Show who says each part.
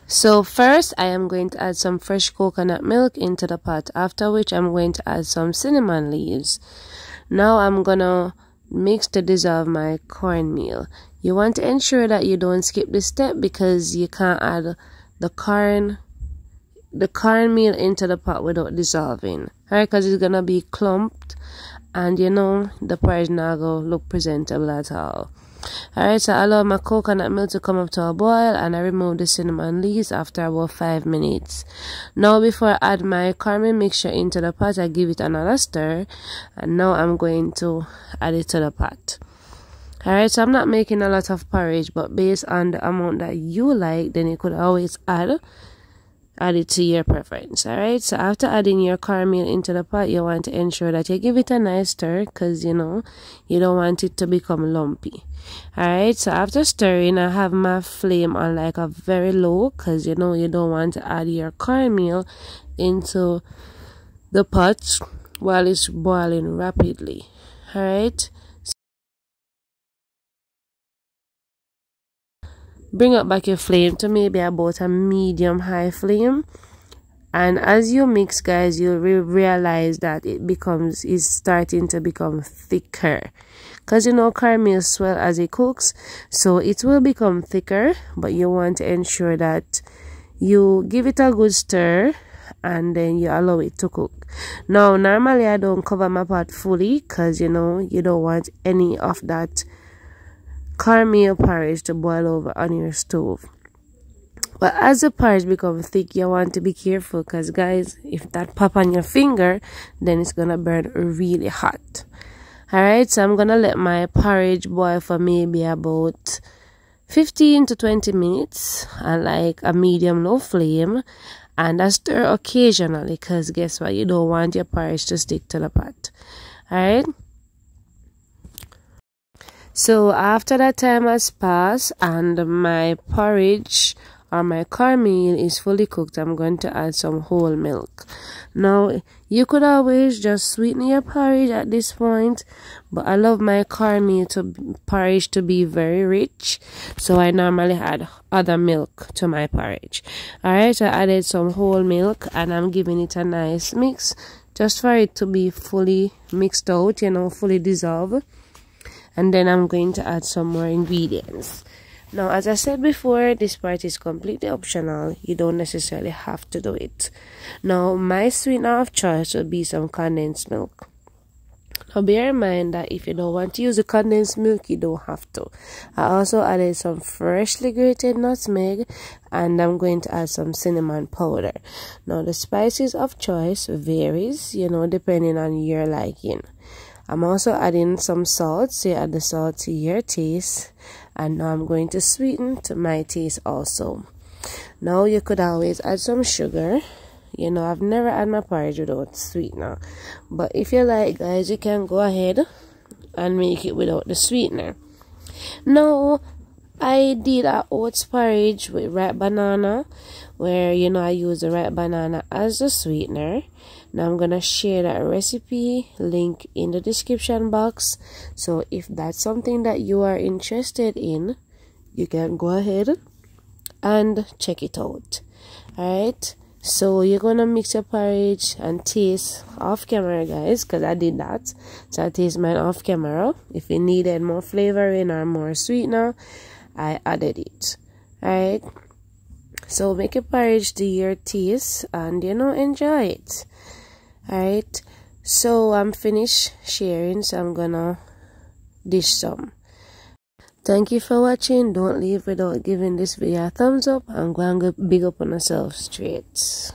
Speaker 1: So first I am going to add some fresh coconut milk into the pot, after which I'm going to add some cinnamon leaves. Now I'm gonna mix to dissolve my cornmeal. You want to ensure that you don't skip this step because you can't add the cornmeal into the pot without dissolving. Alright, because it's gonna be clumped and you know the porridge not gonna look presentable at all. Alright, so I allow my coconut milk to come up to a boil and I remove the cinnamon leaves after about 5 minutes. Now before I add my cornmeal mixture into the pot, I give it another stir, and now I'm going to add it to the pot. Alright, so I'm not making a lot of porridge, but based on the amount that you like, then you could always add it to your preference. Alright, so after adding your cornmeal into the pot, you want to ensure that you give it a nice stir, because you know you don't want it to become lumpy. Alright, so after stirring, I have my flame on like a very low, because you know you don't want to add your cornmeal into the pot while it's boiling rapidly. Alright, bring up back your flame to maybe about a medium high flame, and as you mix, guys, you will realize that it's starting to become thicker, because you know cornmeal swell as it cooks, so it will become thicker, but you want to ensure that you give it a good stir and then you allow it to cook. Now normally I don't cover my pot fully, because you know you don't want any of that cornmeal porridge to boil over on your stove. But as the porridge becomes thick, you want to be careful, because guys, if that pop on your finger, then it's gonna burn really hot. Alright, so I'm gonna let my porridge boil for maybe about 15 to 20 minutes on like a medium low flame, and I stir occasionally, because guess what, you don't want your porridge to stick to the pot. Alright, so after that time has passed and my porridge or my cornmeal is fully cooked, I'm going to add some whole milk. Now you could always just sweeten your porridge at this point, but I love my cornmeal porridge to be very rich, so I normally add other milk to my porridge. Alright, I added some whole milk and I'm giving it a nice mix just for it to be fully mixed out, you know, fully dissolved. And then I'm going to add some more ingredients. Now, as I said before, this part is completely optional. You don't necessarily have to do it. Now, my sweetener of choice would be some condensed milk. Now, bear in mind that if you don't want to use the condensed milk, you don't have to. I also added some freshly grated nutmeg, and I'm going to add some cinnamon powder. Now, the spices of choice varies, you know, depending on your liking. I'm also adding some salt, so you add the salt to your taste, and now I'm going to sweeten to my taste also. Now you could always add some sugar. You know, I've never had my porridge without sweetener, but if you like, guys, you can go ahead and make it without the sweetener. Now I did a oats porridge with ripe banana, where you know I use the ripe banana as the sweetener. Now I'm gonna share that recipe link in the description box, so if that's something that you are interested in, you can go ahead and check it out. Alright, so you're gonna mix your porridge and taste off camera, guys, because I did that, so I taste mine off camera. If you needed more flavoring or more sweetener, I added it. Alright, so make your porridge to your taste and you know, enjoy it. Alright, so I'm finished sharing, so I'm gonna dish some. Thank you for watching. Don't leave without giving this video a thumbs up, and go and big up on yourself straight.